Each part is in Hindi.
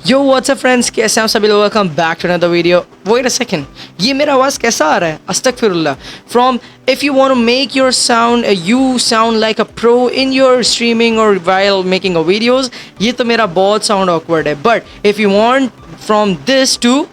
यो व्हाट्सअप फ्रेंड्स, कैसे हैं आप सभी लोग? Welcome back to another video. Wait a second, ये मेरा आवाज़ कैसा आ रहा है? अस्तगफिरुल्लाह। From if you want to make your sound, you sound like a pro in your streaming और वाइल मेकिंग अ वीडियोज़। ये तो मेरा बहुत साउंड ऑकवर्ड है, but if you want from this to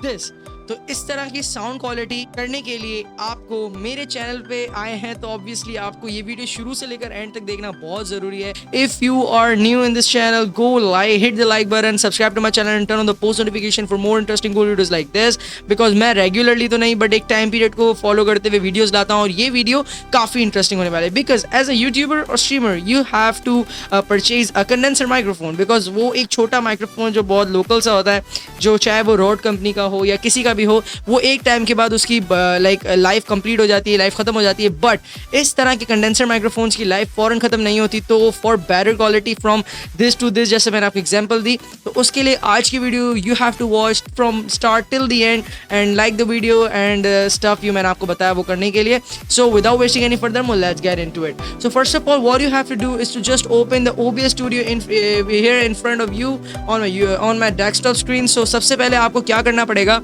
this, तो इस तरह की साउंड क्वालिटी करने के लिए आपको मेरे चैनल पे आए हैं, तो ऑब्वियसली आपको ये वीडियो शुरू से लेकर एंड तक देखना बहुत ज़रूरी है। If you are new in this channel, go like, hit the like button, subscribe to my channel and turn on the post notification for more interesting videos like this. Because मैं रेगुलरली तो नहीं, बट एक टाइम पीरियड को फॉलो करते हुए वीडियोज़ लाता हूँ, और ये वीडियो काफ़ी इंटरेस्टिंग होने वाला है। बिकॉज एज अ यूट्यूबर और streamer you have to purchase a condenser microphone, because वो एक छोटा माइक्रोफोन जो बहुत लोकल सा होता है, जो चाहे वो रॉड कंपनी का हो या किसी का भी हो, वो एक टाइम के बाद उसकी लाइक लाइफ कंप्लीट हो जाती है, लाइफ ख़त्म हो जाती है। बट इस तरह के कंडेंसर माइक्रोफोन्स की लाइफ फ़ौरन ख़त्म नहीं होती। तो for better quality from this to this, जैसे मैंने आपको एग्जांपल दी, तो उसके लिए आज की video you have to watch from start till the end and like the video and stuff you मैंने आपको बताया वो करने के लिए। So without wasting any further more, let's get into it. So first of all what you have to do is to just open the OBS studio in here in front of you on my desktop screen. So सबसे पहले आपको क्या करना पड़ेगा,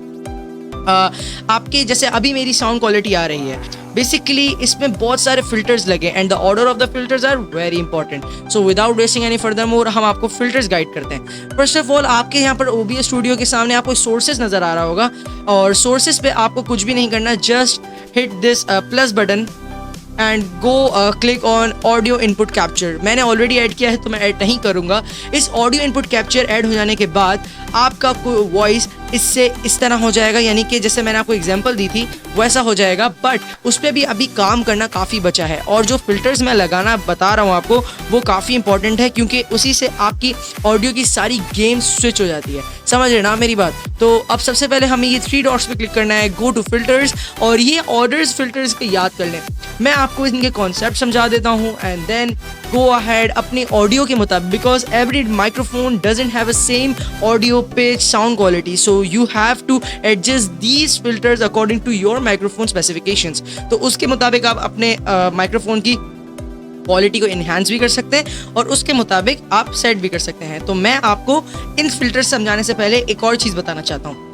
आपके जैसे अभी मेरी साउंड क्वालिटी आ रही है, बेसिकली इसमें बहुत सारे फिल्टर्स लगे and the order of the filters are very important. So without wasting any further more, हम आपको फिल्टर्स गाइड करते हैं। फर्स्ट ऑफ ऑल, आपके यहाँ पर OBS स्टूडियो के सामने आपको सोर्सेज नज़र आ रहा होगा, और सोर्सेज पे आपको कुछ भी नहीं करना, just hit this plus button and go click on audio input capture. मैंने ऑलरेडी ऐड किया है तो मैं ऐड नहीं करूँगा। इस ऑडियो इनपुट कैप्चर ऐड हो जाने के बाद आपका वॉइस इससे इस तरह हो जाएगा, यानी कि जैसे मैंने आपको एग्जांपल दी थी वैसा हो जाएगा, बट उस पर भी अभी काम करना काफ़ी बचा है। और जो फिल्टर्स मैं लगाना बता रहा हूँ आपको, वो काफ़ी इंपॉर्टेंट है, क्योंकि उसी से आपकी ऑडियो की सारी गेम स्विच हो जाती है। समझ रहे ना मेरी बात? तो अब सबसे पहले हमें ये 3 डॉट्स पे क्लिक करना है, गो टू फिल्टर्स, और ये ऑर्डर्स फिल्टर्स को याद कर लें। मैं आपको इनके कॉन्सेप्ट समझा देता हूँ एंड देन गो अहेड अपने ऑडियो के मुताबिक, because every microphone doesn't have a same audio pitch sound quality, so you have to adjust these filters according to your microphone specifications. तो उसके मुताबिक आप अपने माइक्रोफोन की क्वालिटी को इन्हांस भी कर सकते हैं और उसके मुताबिक आप सेट भी कर सकते हैं। तो मैं आपको इन फिल्टर्स समझाने से पहले एक और चीज़ बताना चाहता हूँ।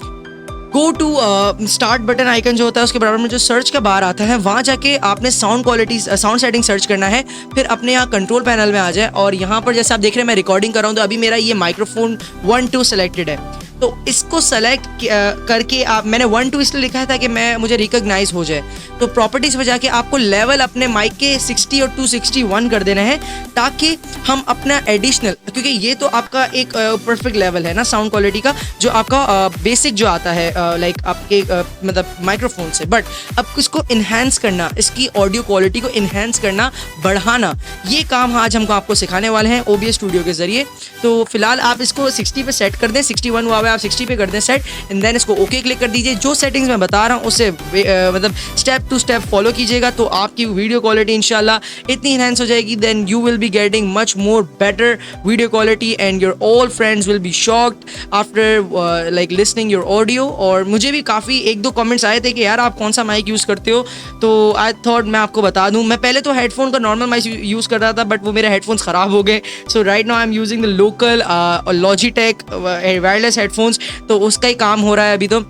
Go to start button icon जो होता है, उसके बराबर में जो सर्च का बार आता है, वहाँ जाके आपने sound quality sound setting search करना है। फिर अपने यहाँ कंट्रोल पैनल में आ जाए, और यहाँ पर जैसे आप देख रहे हैं मैं रिकॉर्डिंग कर रहा हूँ, तो अभी मेरा ये माइक्रोफोन 1-2 सेलेक्टेड है। तो इसको सेलेक्ट करके आप, मैंने 1-2 इसलिए लिखा है ताकि मुझे रिकॉग्नाइज हो जाए। तो प्रॉपर्टीज़ में जाके आपको लेवल अपने माइक के 60 और 261 कर देना है, ताकि हम अपना एडिशनल, क्योंकि ये तो आपका एक परफेक्ट लेवल है ना साउंड क्वालिटी का, जो आपका बेसिक जो आता है लाइक आपके मतलब माइक्रोफोन से, बट अब इसको इन्हांस करना, इसकी ऑडियो क्वालिटी को इन्हांस करना, बढ़ाना, ये काम आज हम आपको सिखाने वाले हैं OBS स्टूडियो के ज़रिए। तो फिलहाल आप इसको 60 पे सेट कर दें, 61 हुआ है, आप 60 पे कर दें सेट, एंड देन इसको ओके क्लिक कर दीजिए। जो सेटिंग्स मैं बता रहा हूँ उससे मतलब स्टेप टू स्टेप फॉलो कीजिएगा, तो आपकी वीडियो क्वालिटी इंशाल्लाह इतनी इनहैंस हो जाएगी, then you will be getting much more better video quality and your all friends will be shocked after like listening your audio. और मुझे भी काफ़ी 1-2 कमेंट्स आए थे कि यार आप कौन सा माइक यूज़ करते हो, तो आई थॉट मैं आपको बता दूँ। मैं पहले तो हेडफोन का नॉर्मल माइक यूज़ कर रहा था, बट वो मेरे हेडफोन्स ख़राब हो गए। So right now I am using the local Logitech wireless headphones, तो उसका ही काम हो रहा है अभी। तो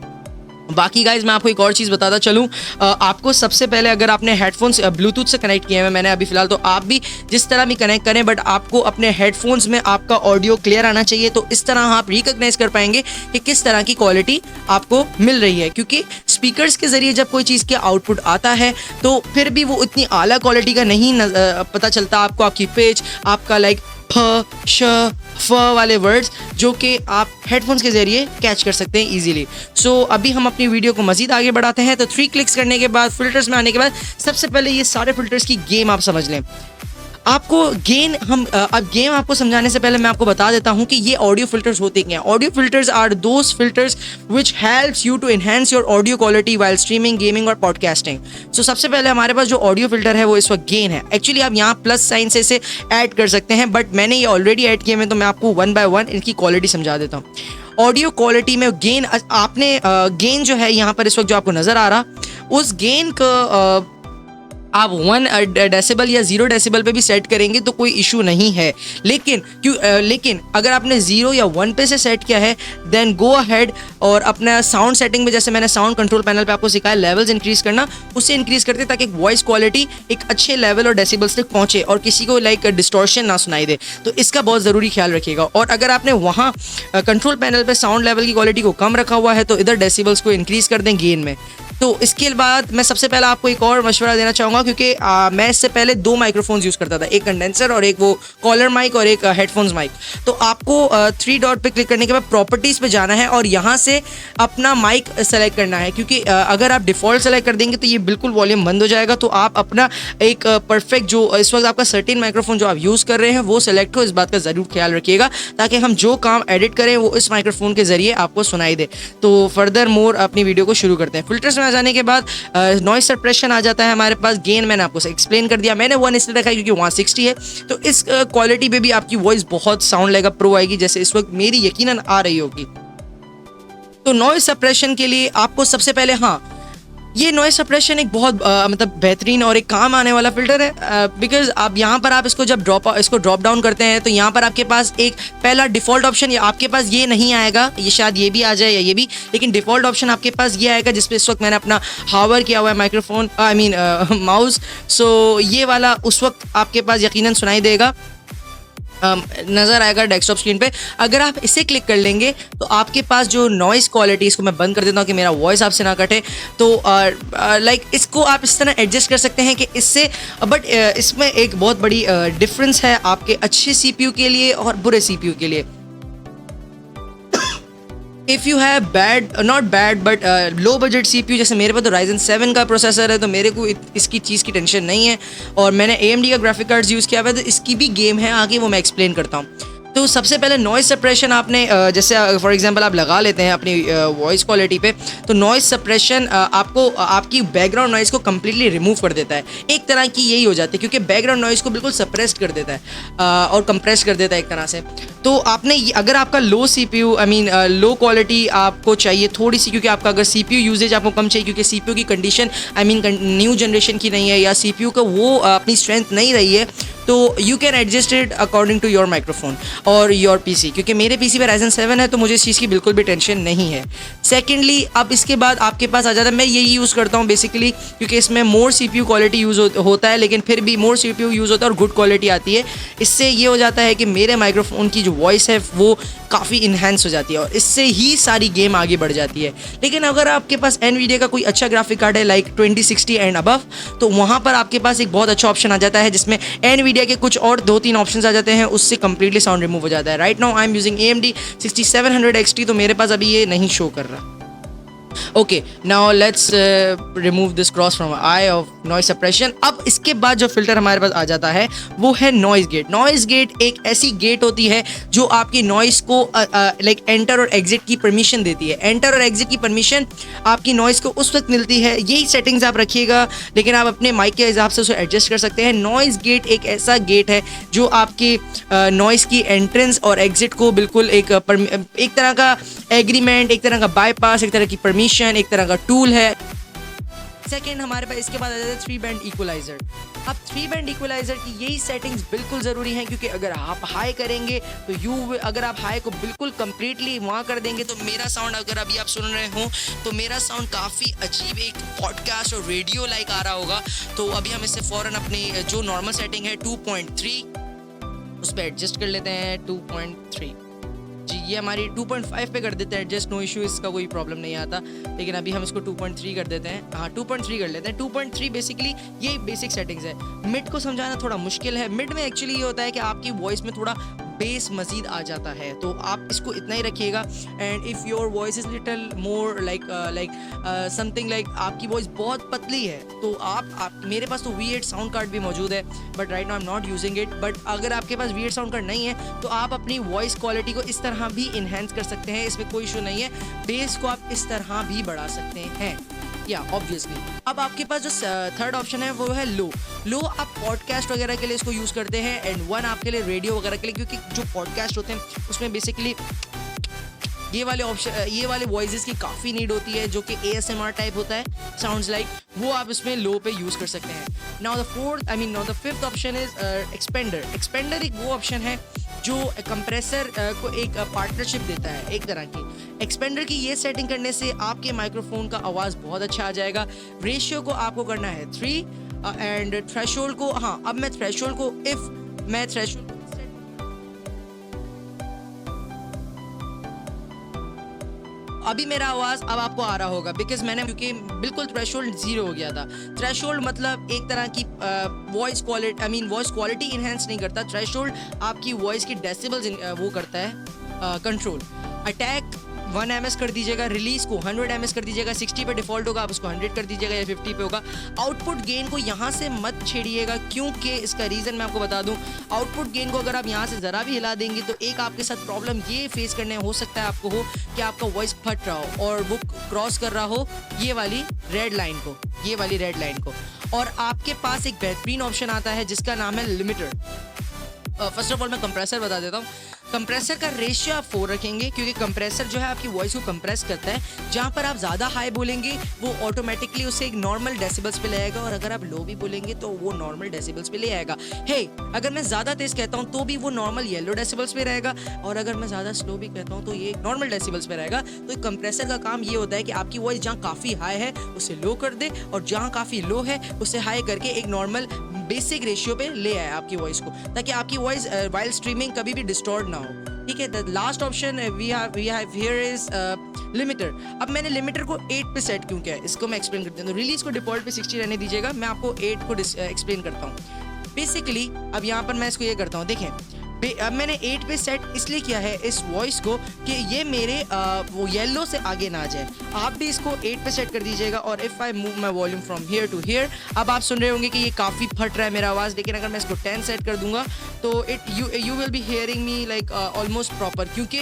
बाकी गाइज मैं आपको एक और चीज़ बताता चलूँ, आपको सबसे पहले अगर आपने हेडफोन्स ब्लूटूथ से कनेक्ट किए हैं, मैंने अभी फ़िलहाल, तो आप भी जिस तरह भी कनेक्ट करें, बट आपको अपने हेडफोन्स में आपका ऑडियो क्लियर आना चाहिए। तो इस तरह आप रिकॉग्नाइज कर पाएंगे कि किस तरह की क्वालिटी आपको मिल रही है, क्योंकि स्पीकर्स के ज़रिए जब कोई चीज़ के आउटपुट आता है तो फिर भी वो इतनी आला क्वालिटी का नहीं पता चलता आपको, आपकी पिच, आपका लाइक फ श फ वाले वर्ड्स जो कि आप हेडफोन्स के ज़रिए कैच कर सकते हैं ईजीली। सो अभी हम अपनी वीडियो को मज़ीद आगे बढ़ाते हैं। तो 3 क्लिक्स करने के बाद फिल्टर्स में आने के बाद सबसे पहले ये सारे फिल्टर्स की गेम आप समझ लें। आपको गेन अब गेम आपको समझाने से पहले मैं आपको बता देता हूं कि ये ऑडियो फिल्टर्स होते क्या हैं। Audio filters are those filters which helps you to enhance your audio quality while streaming, gaming और पॉडकास्टिंग। सो सबसे पहले हमारे पास जो ऑडियो फिल्टर है वो इस वक्त गेन है। एक्चुअली आप यहाँ प्लस साइन से इसे ऐड कर सकते हैं, बट मैंने ये ऑलरेडी ऐड किए हैं, तो मैं आपको 1 by 1 इनकी क्वालिटी समझा देता हूँ। ऑडियो क्वालिटी में गेन, आपने गेन जो है यहाँ पर इस वक्त जो आपको नज़र आ रहा, उस गेन का आप 1 डेसिबल या 0 डेसिबल पे भी सेट करेंगे तो कोई इशू नहीं है। लेकिन अगर आपने 0 या 1 पे से सेट किया है देन गो अहेड और अपना साउंड सेटिंग में, जैसे मैंने साउंड कंट्रोल पैनल पे आपको सिखाया लेवल्स इंक्रीज करना, उससे इंक्रीज करते ताकि वॉइस क्वालिटी एक अच्छे लेवल और डेसिबल्स तक पहुंचे और किसी को लाइक डिस्टॉर्शन ना सुनाई दे। तो इसका बहुत ज़रूरी ख्याल रखिएगा। और अगर आपने वहाँ कंट्रोल पैनल पे साउंड लेवल की क्वालिटी को कम रखा हुआ है तो इधर डेसिबल्स को इंक्रीज कर दें गेन में। तो इसके बाद मैं सबसे पहले आपको एक और मशवरा देना चाहूँगा, क्योंकि मैं इससे पहले 2 माइक्रोफोन्स यूज़ करता था, एक कंडेंसर और एक वो कॉलर माइक और एक हेडफोन्स माइक। तो आपको 3 डॉट पे क्लिक करने के बाद प्रॉपर्टीज़ पे जाना है और यहाँ से अपना माइक सेलेक्ट करना है, क्योंकि अगर आप डिफ़ॉल्ट सेलेक्ट कर देंगे तो ये बिल्कुल वॉल्यूम बंद हो जाएगा। तो आप अपना एक परफेक्ट जो इस वक्त आपका सर्टेन माइक्रोफोन जो आप यूज़ कर रहे हैं वो सेलेक्ट हो, इस बात का ज़रूर ख्याल रखिएगा ताकि हम जो काम एडिट करें वो इस माइक्रोफोन के ज़रिए आपको सुनाई दे। तो फर्दर मोर अपनी वीडियो को शुरू करते हैं। फिल्टर्स में आ जाने के बाद नॉइस सप्रेशन आ जाता है हमारे पास। गेन मैंने आपको एक्सप्लेन कर दिया, मैंने 1 इसलिए रखा है क्योंकि वहाँ 60 है, तो इस क्वालिटी पे भी आपकी वॉइस बहुत साउंड लाइक अ प्रो आएगी, जैसे इस वक्त मेरी यकीनन आ रही होगी। तो नॉइस सप्रेशन के लिए आपको सबसे पहले ये नॉइस सप्रेशन एक बहुत मतलब बेहतरीन और एक काम आने वाला फिल्टर है, बिकॉज आप यहाँ पर आप इसको जब इसको ड्रॉप डाउन करते हैं तो यहाँ पर आपके पास एक पहला डिफ़ॉल्ट ऑप्शन, या आपके पास ये नहीं आएगा, ये शायद ये भी आ जाए या ये भी, लेकिन डिफ़ॉल्ट ऑप्शन आपके पास ये आएगा जिसपे इस वक्त मैंने अपना हावर किया हुआ है माइक्रोफोन, आई मीन माउस। सो ये वाला उस वक्त आपके पास यकीनन सुनाई देगा, नज़र आएगा डेस्कटॉप स्क्रीन पे। अगर आप इसे क्लिक कर लेंगे तो आपके पास जो नॉइस क्वालिटी, इसको मैं बंद कर देता हूँ कि मेरा वॉइस आपसे ना कटे, तो लाइक इसको आप इस तरह एडजस्ट कर सकते हैं कि इससे, बट इसमें एक बहुत बड़ी डिफरेंस है आपके अच्छे CPU के लिए और बुरे CPU के लिए। If you have not bad but low budget CPU, जैसे मेरे पास तो Ryzen 7 का प्रोसेसर है तो मेरे को इसकी चीज़ की टेंशन नहीं है, और मैंने AMD का ग्राफिक कार्ड्स यूज़ किया हुआ है, तो इसकी भी गेम है आगे, वो मैं एक्सप्लेन करता हूँ। तो सबसे पहले नॉइस सप्रेशन आपने जैसे फॉर एग्जांपल आप लगा लेते हैं अपनी वॉइस क्वालिटी पे, तो नॉइस सप्रेशन आपको आपकी बैकग्राउंड नॉइस को कम्प्लीटली रिमूव कर देता है। एक तरह की यही हो जाती है, क्योंकि बैकग्राउंड नॉइस को बिल्कुल सप्रेस्ड कर देता है और कंप्रेस कर देता है एक तरह से। तो आपने अगर आपका लो CPU, I mean low quality आपको चाहिए थोड़ी सी, क्योंकि आपका अगर CPU यूजेज आपको कम चाहिए, क्योंकि CPU की condition I mean new generation की नहीं है, या CPU का वो अपनी स्ट्रेंथ नहीं रही है, तो you can adjust it according to your microphone और योर PC। क्योंकि मेरे PC पे Ryzen 7 है तो मुझे इस चीज़ की बिल्कुल भी टेंशन नहीं है। सेकेंडली, अब इसके बाद आपके पास आ जाता है, मैं यही यूज़ करता हूँ बेसिकली, क्योंकि इसमें मोर CPU क्वालिटी यूज़ होता है, लेकिन फिर भी मोर CPU यूज़ होता है और गुड क्वालिटी आती है। इससे ये हो जाता है कि मेरे माइक्रोफोन की जो वॉइस है वो काफ़ी इन्हेंस हो जाती है और इससे ही सारी गेम आगे बढ़ जाती है। लेकिन अगर आपके पास NVIDIA का कोई अच्छा ग्राफिक कार्ड है लाइक 2060 एंड अबव, तो वहाँ पर आपके पास एक बहुत अच्छा ऑप्शन आ जाता है जिसमें NVIDIA के कुछ और 2-3 ऑप्शंस आ जाते हैं, उससे कम्प्लीटली साउंड रिमूव हो जाता है। Right now I am using AMD 6700 XT, तो मेरे पास अभी ये नहीं शो कर रहा। Okay, now let's remove this cross from I of noise suppression. अब इसके बाद जो फिल्टर हमारे पास आ जाता है वो है नॉइस गेट। नॉइस गेट एक ऐसी गेट होती है जो आपकी नॉइस को लाइक एंटर और एग्जिट की परमिशन देती है। एंटर और एग्जिट की परमिशन आपकी नॉइस को उस वक्त मिलती है, यही सेटिंग्स आप रखिएगा, लेकिन आप अपने माइक के हिसाब से उसे एडजस्ट कर सकते हैं। नॉइस गेट एक ऐसा गेट है जो आपकी नॉइस की एंट्रेंस और एग्जिट को बिल्कुल एक तरह का एग्रीमेंट, एक तरह का बाईपास, एक तरह की परमिशन, एक तरह का टूल है। सेकेंड हमारे पास इसके बाद आ जाता है 3 बैंड इक्वलाइजर। अब 3 बैंड इक्वलाइजर की यही सेटिंग्स बिल्कुल ज़रूरी हैं, क्योंकि अगर आप हाई करेंगे तो अगर आप हाई को बिल्कुल कंप्लीटली वहाँ कर देंगे तो मेरा साउंड, अगर अभी आप सुन रहे हो तो मेरा साउंड काफ़ी अजीब एक पॉडकास्ट और रेडियो लाइक आ रहा होगा। तो अभी हम इससे फ़ौरन अपनी जो नॉर्मल सेटिंग है 2.3 उस पर एडजस्ट कर लेते हैं। 2.3 जी, ये हमारी 2.5 पे कर देते हैं एडजस्ट, नो इशू, इसका कोई प्रॉब्लम नहीं आता। लेकिन अभी हम इसको 2.3 कर देते हैं। हाँ, 2.3 कर लेते हैं। 2.3 बेसिकली ये बेसिक सेटिंग्स है। मिड को समझाना थोड़ा मुश्किल है। मिड में एक्चुअली ये होता है कि आपकी वॉइस में थोड़ा बेस मज़ीद आ जाता है, तो आप इसको इतना ही रखिएगा। And if your voice is little more like something like आपकी वॉइस बहुत पतली है, तो आप मेरे पास तो V8 साउंड कार्ड भी मौजूद है, but right now I am not using it. But अगर आपके पास V8 साउंड कार्ड नहीं है तो आप अपनी वॉइस क्वालिटी को इस तरह भी इन्हेंस कर सकते हैं, इसमें कोई इशू नहीं है। बेस को आप इस तरह भी बढ़ा सकते हैं, या ऑब्वियसली। अब आपके पास जो थर्ड ऑप्शन है वो है लो आप पॉडकास्ट वगैरह के लिए इसको यूज़ करते हैं, एंड 1 आपके लिए रेडियो वगैरह के लिए, क्योंकि जो पॉडकास्ट होते हैं उसमें बेसिकली ये वाले ऑप्शन, ये वाले वॉइसेस की काफ़ी नीड होती है जो कि ASMR टाइप होता है, साउंड्स लाइक, वो आप इसमें लो पे यूज़ कर सकते हैं। Now the fifth option is expander. Expander एक वो ऑप्शन है जो कंप्रेसर को एक पार्टनरशिप देता है एक तरह की। एक्सपेंडर की ये सेटिंग करने से आपके माइक्रोफोन का आवाज़ बहुत अच्छा आ जाएगा। रेशियो को आपको करना है 3 एंड थ्रेशोल्ड को, हाँ अब मैं थ्रेशोल्ड को, इफ़ मैं थ्रेशोल्ड अभी मेरा आवाज़ अब आपको आ रहा होगा बिकॉज मैंने, क्योंकि बिल्कुल थ्रेशोल्ड 0 हो गया था। थ्रेशोल्ड मतलब एक तरह की voice quality, voice quality enhance नहीं करता। थ्रेशोल्ड आपकी वॉइस की डेसिबल्स वो करता है कंट्रोल। अटैक 1 ms कर दीजिएगा, रिलीज को 100 ms कर दीजिएगा, 60 पे डिफॉल्ट होगा, आप उसको 100 कर दीजिएगा या 50 पे होगा। आउटपुट गेन को यहाँ से मत छेड़िएगा, क्योंकि इसका रीज़न मैं आपको बता दूँ। आउटपुट गेन को अगर आप यहाँ से ज़रा भी हिला देंगे तो एक आपके साथ प्रॉब्लम ये फेस करने हो सकता है आपको हो कि आपका वॉइस फट रहा हो और वो क्रॉस कर रहा हो ये वाली रेड लाइन को, ये वाली रेड लाइन को। और आपके पास एक बेहतरीन ऑप्शन आता है जिसका नाम है लिमिटर। फर्स्ट ऑफ ऑल मैं कंप्रेसर बता देता हूँ। कंप्रेसर का रेशियो आप 4 रखेंगे, क्योंकि कंप्रेसर जो है आपकी वॉइस को कंप्रेस करता है। जहाँ पर आप ज़्यादा हाई बोलेंगे वो ऑटोमेटिकली उसे एक नॉर्मल डेसिबल्स पे ले आएगा, और अगर आप लो भी बोलेंगे तो वो नॉर्मल डेसिबल्स पे ले आएगा। हे, अगर मैं ज़्यादा तेज़ कहता हूँ तो भी वो नॉर्मल येलो डेसिबल्स पे रहेगा, और अगर मैं ज़्यादा स्लो भी कहता हूँ तो ये नॉर्मल डेसिबल्स पे रहेगा। तो कंप्रेसर का काम ये होता है कि आपकी वॉइस जहाँ काफ़ी हाई है उसे लो कर दे, और जहाँ काफ़ी लो है उसे हाई करके एक नॉर्मल बेसिक रेशियो पे ले आए आपकी वॉइस को, ताकि आपकी वॉइस वाइल स्ट्रीमिंग कभी भी डिस्टॉर्ट ना हो। ठीक है, the last option we have here is limiter. अब मैंने लिमिटर को 8 पे सेट क्यों किया है इसको मैं एक्सप्लेन करता हूँ। तो रिलीज को डिफॉल्ट पे 60 रहने दीजिएगा, मैं आपको 8 को एक्सप्लेन करता हूँ। बेसिकली अब यहाँ पर मैं इसको ये करता हूँ, देखें अब मैंने 8 पे सेट इसलिए किया है इस वॉइस को कि ये मेरे वो येलो से आगे ना जाए। आप भी इसको 8 पे सेट कर दीजिएगा, और if I move my volume from here to here, अब आप सुन रहे होंगे कि ये काफ़ी फट रहा है मेरा आवाज़। लेकिन अगर मैं इसको 10 सेट कर दूंगा तो you will be hearing me like almost proper, क्योंकि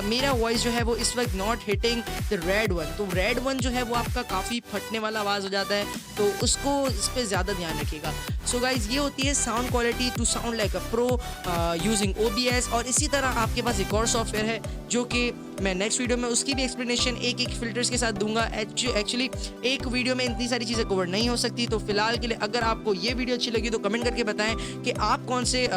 मेरा वॉइस जो है वो इस वक्त not hitting the red one. तो रेड वन जो है वो आपका काफ़ी फटने वाला आवाज़ हो जाता है, तो उसको इस पर ज़्यादा ध्यान रखिएगा। सो गाइज, ये होती है sound quality to sound like a pro using OBS। और इसी तरह आपके पास एक और सॉफ्टवेयर है जो कि मैं नेक्स्ट वीडियो में उसकी भी एक्सप्लेनेशन एक एक फिल्टर्स के साथ दूंगा। एक्चुअली एक वीडियो में इतनी सारी चीज़ें कवर नहीं हो सकती, तो फिलहाल के लिए अगर आपको ये वीडियो अच्छी लगी तो कमेंट करके बताएं कि आप कौन से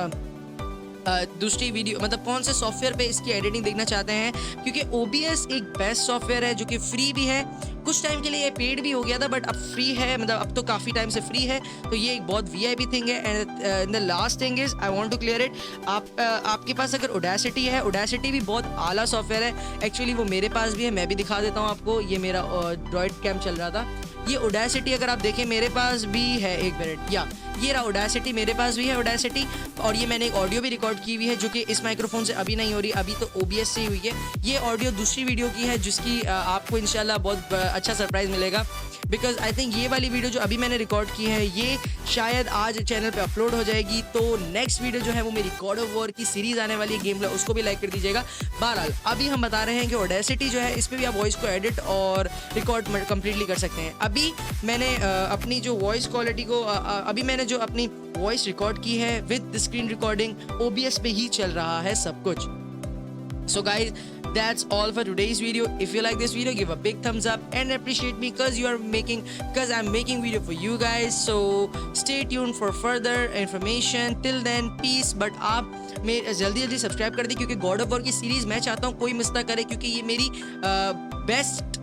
दूसरी वीडियो, मतलब कौन से सॉफ्टवेयर पे इसकी एडिटिंग देखना चाहते हैं, क्योंकि OBS एक बेस्ट सॉफ्टवेयर है जो कि फ्री भी है। कुछ टाइम के लिए ये पेड भी हो गया था, बट अब फ्री है, मतलब अब तो काफ़ी टाइम से फ्री है। तो ये एक बहुत VIP थिंग है। And the last thing is I want to clear it, आपके पास अगर Audacity है, Audacity भी बहुत आला सॉफ्टवेयर है। एक्चुअली वो मेरे पास भी है, मैं भी दिखा देता हूँ आपको। ये मेरा ड्रॉइड कैम चल रहा था। ये Audacity अगर आप देखें मेरे पास भी है, एक मिनट, या ये रहा Audacity, मेरे पास भी है Audacity। और ये मैंने एक ऑडियो भी रिकॉर्ड की हुई है जो कि इस माइक्रोफोन से अभी नहीं हो रही, अभी तो OBS से ही हुई है। ये ऑडियो दूसरी वीडियो की है जिसकी आपको इंशाल्लाह बहुत अच्छा सरप्राइज़ मिलेगा, बिकॉज आई थिंक ये वाली वीडियो जो अभी मैंने रिकॉर्ड की है ये शायद आज चैनल पे अपलोड हो जाएगी। तो नेक्स्ट वीडियो जो है वो मेरी गॉड ऑफ वॉर की सीरीज़ आने वाली है गेम प्ले, उसको भी लाइक कर दीजिएगा। बहरहाल अभी हम बता रहे हैं कि Audacity जो है इस पर भी आप वॉइस को एडिट और रिकॉर्ड कम्प्लीटली कर सकते हैं। अभी मैंने अपनी जो वॉइस क्वालिटी को अभी मैंने जो अपनी वॉइस रिकॉर्ड की है विद स्क्रीन रिकॉर्डिंग OBS पे ही चल रहा है सब कुछ। So guys, that's all for today's video. If you like this video, give a big thumbs up and appreciate me because I'm making video for you guys. So stay tuned for further information. Till then, peace. But आप मेरे जल्दी सब्सक्राइब कर दी, क्योंकि गॉड ऑफ वॉर की सीरीज़ मैं चाहता हूँ कोई मिस ना करे, क्योंकि ये मेरी बेस्ट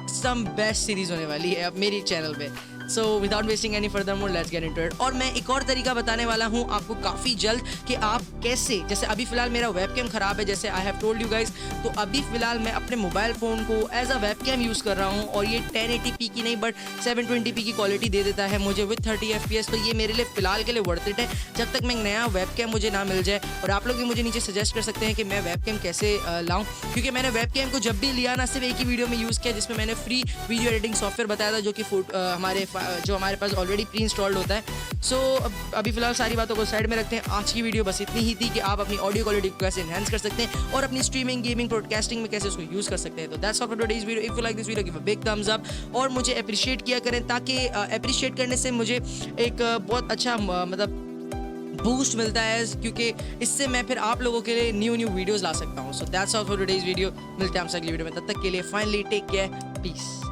सीरीज़ होने वाली है अब मेरी चैनल पे। सो without wasting any further more let's get into it. और मैं एक और तरीका बताने वाला हूँ आपको काफ़ी जल्द कि आप कैसे, जैसे अभी फ़िलहाल मेरा वेबकैम ख़राब है, जैसे I have told you guys. तो अभी फ़िलहाल मैं अपने मोबाइल फ़ोन को एज अ वेबकैम यूज़ कर रहा हूँ, और ये 1080p की नहीं बट 720p की क्वालिटी दे देता है मुझे विद 30 FPS। तो ये मेरे लिए फ़िलहाल के लिए वर्थ इट है, जब तक मैं एक नया वेबकैम मुझे ना मिल जाए। और आप लोग भी मुझे नीचे सजेस्ट कर सकते हैं कि मैं वेबकैम कैसे लाऊं, क्योंकि मैंने वेबकैम को जब भी लिया ना सिर्फ एक ही वीडियो में यूज़ किया जिसमें मैंने फ्री वीडियो एडिटिंग सॉफ्टवेयर बताया था, जो कि हमारे पास ऑलरेडी प्री इंस्टॉल्ड होता है। सो अभी फिलहाल सारी बातों को साइड में रखते हैं। आज की वीडियो बस इतनी ही थी कि आप अपनी ऑडियो क्वालिटी को कैसे एनहांस कर सकते हैं और अपनी स्ट्रीमिंग, गेमिंग, ब्रॉडकास्टिंग में कैसे उसको यूज़ कर सकते हैं। तो that's all for today's video. If you like this video give a big thumbs up और मुझे अप्रिशिएट किया करें, ताकि अप्रिशिएट करने से मुझे एक बहुत अच्छा मतलब बूस्ट मिलता है, क्योंकि इससे मैं फिर आप लोगों के लिए न्यू वीडियोस ला सकता हूँ. So that's all for today's video. मिलते हैं आपसे अगली वीडियो में, तब तक के लिए फाइनली टेक केयर, पीस.